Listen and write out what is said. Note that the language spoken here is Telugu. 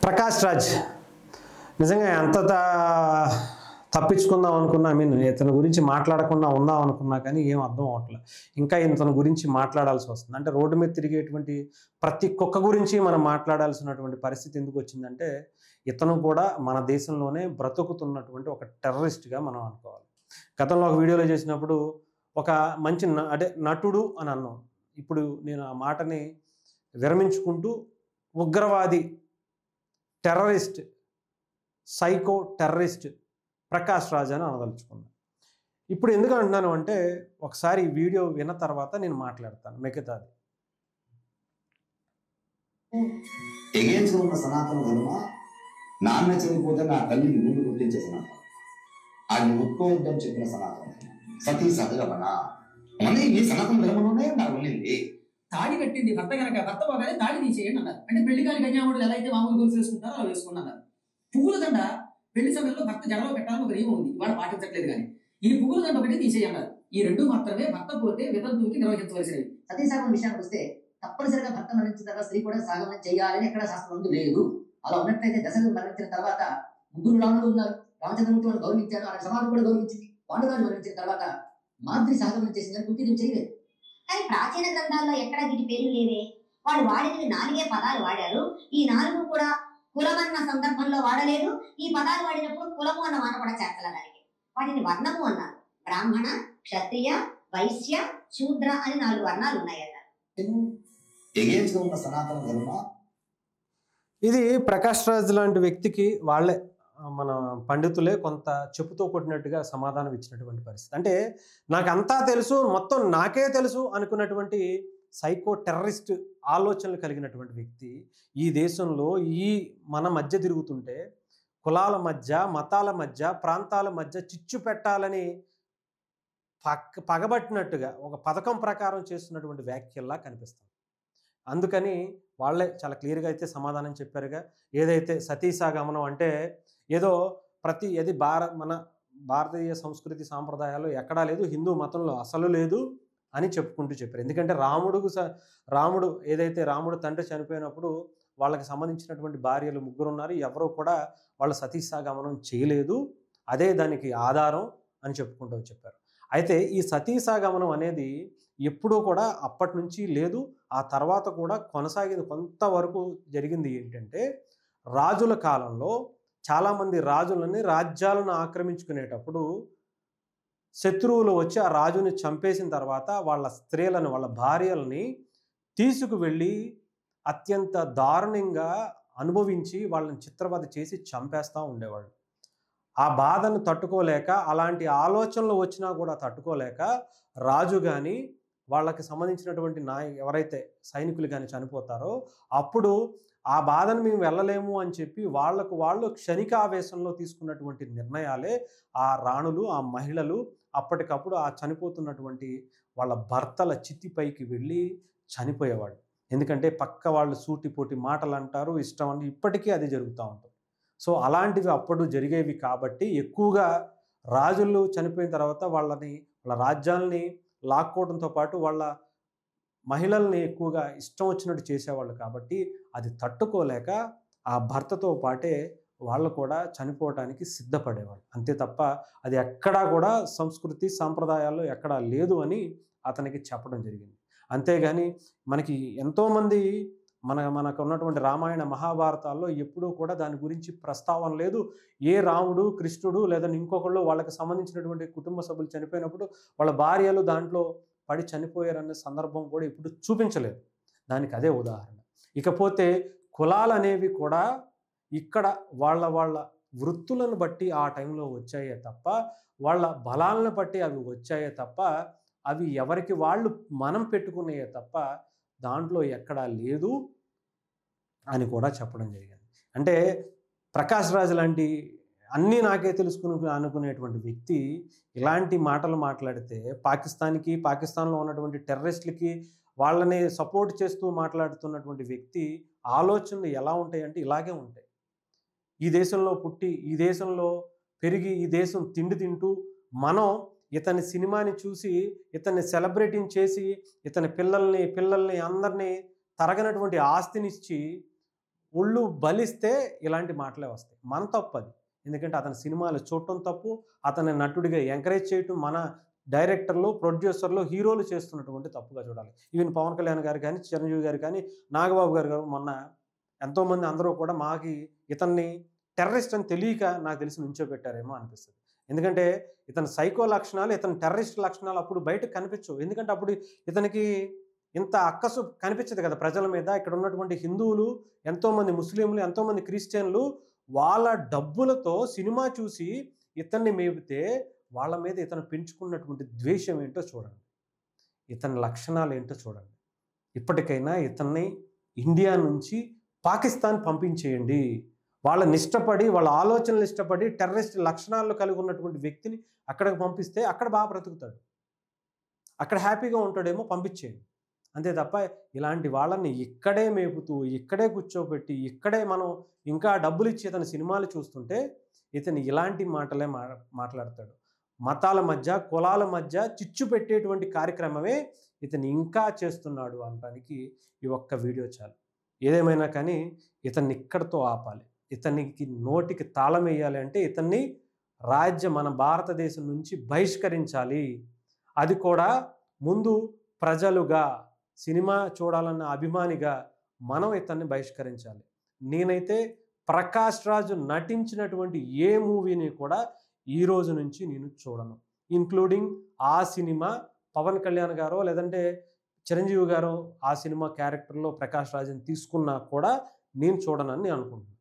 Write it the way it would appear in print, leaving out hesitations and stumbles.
ప్రకాష్ రాజ్ నిజంగా ఎంత తప్పించుకుందాం అనుకున్నా, ఇతని గురించి మాట్లాడకుండా ఉందాం అనుకున్నా కానీ ఏం అర్థం అవ్వట్లేదు. ఇంకా ఇతని గురించి మాట్లాడాల్సి వస్తుంది. అంటే రోడ్డు మీద తిరిగేటువంటి ప్రతి కుక్క గురించి మనం మాట్లాడాల్సినటువంటి పరిస్థితి ఎందుకు వచ్చిందంటే, ఇతను కూడా మన దేశంలోనే బ్రతుకుతున్నటువంటి ఒక టెర్రరిస్ట్గా మనం అనుకోవాలి. గతంలో ఒక వీడియోలో చేసినప్పుడు ఒక మంచి నటుడు అని అన్నాం. ఇప్పుడు నేను ఆ మాటని విరమించుకుంటూ ఉగ్రవాది, terrorist, psycho terrorist Prakash Raj అని అనదలుచుకున్నాను. ఇప్పుడు ఎందుకు అంటున్నాను అంటే, ఒకసారి ఈ వీడియో విన్న తర్వాత నేను మాట్లాడతాను మిగతాది. ఎగేన్స్ ఉన్న సనాతన ధర్మ నాన్న చనిపోతే నా తల్లిని ముందు గుర్తించే సనాతన, అది ఒప్పుకోవద్దని చెప్పిన సనాతన సతీ సహగమన అనే ఈ సనాతన ధర్మంలోనే నాకు వెళ్ళింది. తాళి కట్టింది భర్త కనుక భర్త పోగానే తాళి తీసేయండి అన్నారు. అంటే పెళ్లి కాని కన్యాముడులు ఎలా అయితే మామూలు గొలుసు వేసుకుంటారో అలా వేసుకున్నారు. పువ్వుల దండ పెళ్లి సమయంలో భర్త జడలో పెట్టాలని ఒక నియమం ఉంది, వాళ్ళు పాటించట్లేదు. కానీ ఈ పువ్వుల దండ ఒకటి తీసేయన్నారు. ఈ రెండు మాత్రమే భర్త పోతే వితంతువుకి నిర్వహించవలసినవి. సతీ సాగమన విషయానికి వస్తే తప్పనిసరిగా భర్త మరణించిన తర్వాత స్త్రీ కూడా సాగమనం చేయాలని ఎక్కడ శాస్త్రం లేదు. అలా ఉన్నట్లయితే దశరథుడు మరణించిన తర్వాత ముగ్గురు రాములు ఉన్నారు. రామచంద్రమూర్తి వాళ్ళు గౌరవించారు, ఆయన సమాజం కూడా గౌరవించింది. పాండురాజు మరణించిన తర్వాత మాద్రి సాగమనం చేసిందని గుర్తింపు చేయలేదు. కానీ ప్రాచీన గ్రంథాల్లో ఎక్కడ వీటి పేర్లు లేవే. వాడు వాడినవి 4 పదాలు వాడారు. ఈ 4 కూడా కులమన్న సందర్భంలో వాడలేదు. ఈ పదాలు వాడినప్పుడు కులము అన్న మాట కూడా చేర్చాలి. వాటిని వర్ణము అన్నారు. బ్రాహ్మణ, క్షత్రియ, వైశ్య, శూద్ర అని 4 వర్ణాలు ఉన్నాయన్నారు. ఎగేన్స్ ఉన్న సనాతన ధర్మ ఇది ప్రకాష్ రాజ్ లాంటి వ్యక్తికి వాళ్ళే మన పండితులే కొంత చెప్పుతో కొట్టినట్టుగా సమాధానం ఇచ్చినటువంటి పరిస్థితి. అంటే నాకంతా తెలుసు, మొత్తం నాకే తెలుసు అనుకున్నటువంటి సైకో టెర్రరిస్ట్ ఆలోచనలు కలిగినటువంటి వ్యక్తి ఈ దేశంలో మన మధ్య తిరుగుతుంటే కులాల మధ్య, మతాల మధ్య, ప్రాంతాల మధ్య చిచ్చు పెట్టాలని పగబట్టినట్టుగా ఒక పథకం ప్రకారం చేస్తున్నటువంటి వ్యాఖ్యల్లా కనిపిస్తుంది. అందుకని వాళ్ళే చాలా క్లియర్గా అయితే సమాధానం చెప్పారుగా. ఏదైతే సతీసాగమనం అంటే ఏదో మన భారతీయ సంస్కృతి సాంప్రదాయాల్లో ఎక్కడా లేదు, హిందూ మతంలో అసలు లేదు అని చెప్పుకుంటూ చెప్పారు. ఎందుకంటే రాముడు తండ్రి చనిపోయినప్పుడు వాళ్ళకి సంబంధించినటువంటి భార్యలు 3 ఉన్నారు. ఎవరో కూడా వాళ్ళు సతీసాగమనం చేయలేదు, అదే దానికి ఆధారం అని చెప్పుకుంటూ చెప్పారు. అయితే ఈ సతీసాగమనం అనేది ఎప్పుడూ కూడా అప్పటి నుంచి లేదు. ఆ తర్వాత కూడా కొనసాగింది. కొంతవరకు జరిగింది ఏంటంటే, రాజుల కాలంలో చాలామంది రాజ్యాలను ఆక్రమించుకునేటప్పుడు శత్రువులు వచ్చి ఆ రాజుని చంపేసిన తర్వాత వాళ్ళ స్త్రీలను, వాళ్ళ భార్యల్ని తీసుకువెళ్ళి అత్యంత దారుణంగా అనుభవించి వాళ్ళని చిత్రవధ చేసి చంపేస్తూ ఉండేవాళ్ళు. ఆ బాధను తట్టుకోలేక, అలాంటి ఆలోచనలు వచ్చినా కూడా తట్టుకోలేక రాజు కానీ వాళ్ళకి సంబంధించినటువంటి ఎవరైతే సైనికులు కానీ చనిపోతారో అప్పుడు ఆ బాధను మేము వెళ్ళలేము అని చెప్పి వాళ్ళు క్షణికావేశంలో తీసుకున్నటువంటి నిర్ణయాలే ఆ రాణులు, ఆ మహిళలు అప్పటికప్పుడు ఆ చనిపోతున్నటువంటి వాళ్ళ భర్తల చితిపైకి వెళ్ళి చనిపోయేవాళ్ళు. ఎందుకంటే పక్క వాళ్ళు సూటిపోటి మాటలు అంటారు, ఇష్టం అని ఇప్పటికీ అది జరుగుతూ ఉంటుంది. సో అలాంటివి అప్పుడు జరిగేవి కాబట్టి ఎక్కువగా రాజులు చనిపోయిన తర్వాత వాళ్ళ రాజ్యాలని లాక్కోవడంతో పాటు వాళ్ళ మహిళల్ని ఎక్కువగా ఇష్టం వచ్చినట్టు చేసేవాళ్ళు. కాబట్టి అది తట్టుకోలేక ఆ భర్తతో పాటే వాళ్ళు కూడా చనిపోవటానికి సిద్ధపడేవాళ్ళు. అంతే తప్ప అది ఎక్కడా కూడా సంస్కృతి సాంప్రదాయాల్లో ఎక్కడా లేదు అని అతనికి చెప్పడం జరిగింది. అంతేగాని మనకి ఎంతోమంది మనకు ఉన్నటువంటి రామాయణ మహాభారతాల్లో ఎప్పుడూ కూడా దాని గురించి ప్రస్తావన లేదు. ఏ రాముడు, కృష్ణుడు లేదా ఇంకొకళ్ళు వాళ్ళకి సంబంధించినటువంటి కుటుంబ సభ్యులు చనిపోయినప్పుడు వాళ్ళ భార్యలు దాంట్లో పడి చనిపోయారనే సందర్భం కూడా ఇప్పుడు చూపించలేదు. దానికి అదే ఉదాహరణ. ఇకపోతే కులాలు అనేవి కూడా ఇక్కడ వాళ్ళ వృత్తులను బట్టి ఆ టైంలో వచ్చాయే తప్ప, వాళ్ళ బలాలను బట్టి అవి వచ్చాయే తప్ప, అవి ఎవరికి వాళ్ళు మనం పెట్టుకున్నాయే తప్ప దాంట్లో ఎక్కడా లేదు అని కూడా చెప్పడం జరిగింది. అంటే ప్రకాష్ రాజ్ లాంటి అన్నీ నాకే అనుకునేటువంటి వ్యక్తి ఇలాంటి మాటలు మాట్లాడితే పాకిస్తాన్లో ఉన్నటువంటి టెర్రరిస్టులకి వాళ్ళని సపోర్ట్ చేస్తూ మాట్లాడుతున్నటువంటి వ్యక్తి ఆలోచనలు ఎలా ఉంటాయంటే ఇలాగే ఉంటాయి. ఈ దేశంలో పుట్టి, ఈ దేశంలో పెరిగి, ఈ దేశం తిండి తింటూ మనం ఇతని సినిమాని చూసి ఇతన్ని సెలబ్రేటింగ్ చేసి ఇతని పిల్లల్ని అందరినీ తరగనటువంటి ఆస్తినిచ్చి ఒళ్ళు బలిస్తే ఇలాంటి మాటలే వస్తాయి. మన తప్పు అది. ఎందుకంటే అతని సినిమాలు చూడటం తప్పు, అతని నటుడిగా ఎంకరేజ్ చేయటం మన డైరెక్టర్లు, ప్రొడ్యూసర్లు, హీరోలు చేస్తున్నటువంటి తప్పుగా చూడాలి. ఈవెన్ పవన్ కళ్యాణ్ గారు కానీ, చిరంజీవి గారు కానీ, నాగబాబు గారు మొన్న ఎంతోమంది అందరూ కూడా మాకి ఇతన్ని టెర్రరిస్ట్ అని తెలియక నాకు తెలిసి నుంచోబెట్టారేమో అనిపిస్తుంది. ఎందుకంటే ఇతని సైకో లక్షణాలు, ఇతని టెర్రరిస్ట్ లక్షణాలు అప్పుడు బయటకు కనిపించవు. ఎందుకంటే అప్పుడు ఇతనికి ఇంత అక్కసు కనిపించదు కదా ప్రజల మీద. ఇక్కడ ఉన్నటువంటి హిందువులు, ఎంతోమంది ముస్లింలు, ఎంతోమంది క్రిస్టియన్లు వాళ్ళ డబ్బులతో సినిమా చూసి ఇతన్ని మేపితే వాళ్ళ మీద ఇతను పెంచుకున్నటువంటి ద్వేషం ఏంటో చూడండి, ఇతని లక్షణాలు ఏంటో చూడండి. ఇప్పటికైనా ఇతన్ని ఇండియా నుంచి పాకిస్తాన్ పంపించేయండి. వాళ్ళని ఇష్టపడి, వాళ్ళ ఆలోచనలు ఇష్టపడి టెర్రరిస్ట్ లక్షణాలు కలిగి ఉన్నటువంటి వ్యక్తిని అక్కడికి పంపిస్తే అక్కడ బాగా బ్రతుకుతాడు, అక్కడ హ్యాపీగా ఉంటాడేమో, పంపించేయండి. అంతే తప్ప ఇలాంటి వాళ్ళని ఇక్కడే మేపుతూ, ఇక్కడే కూర్చోబెట్టి, ఇక్కడే మనం ఇంకా డబ్బులు ఇచ్చి ఇతని సినిమాలు చూస్తుంటే ఇతను ఇలాంటి మాటలే మాట్లాడతాడు. మతాల మధ్య, కులాల మధ్య చిచ్చు పెట్టేటువంటి కార్యక్రమమే ఇతను ఇంకా చేస్తున్నాడు అనడానికి ఈ ఒక్క వీడియో చాలు. ఏదేమైనా కానీ ఇతన్ని ఇక్కడితో ఆపాలి. ఇతనికి నోటికి తాళం వేయాలి అంటే ఇతన్ని మన భారతదేశం నుంచి బహిష్కరించాలి. అది కూడా ముందు ప్రజలుగా, సినిమా చూడాలన్న అభిమానిగా మనం ఇతన్ని బహిష్కరించాలి. నేనైతే ప్రకాష్ రాజు నటించినటువంటి ఏ మూవీని కూడా ఈ రోజు నుంచి నేను చూడను, ఇంక్లూడింగ్ ఆ సినిమా పవన్ కళ్యాణ్ గారో లేదంటే చిరంజీవి గారో ఆ సినిమా క్యారెక్టర్లో ప్రకాష్ రాజుని తీసుకున్నా కూడా నేను చూడనని అనుకుంటున్నాను.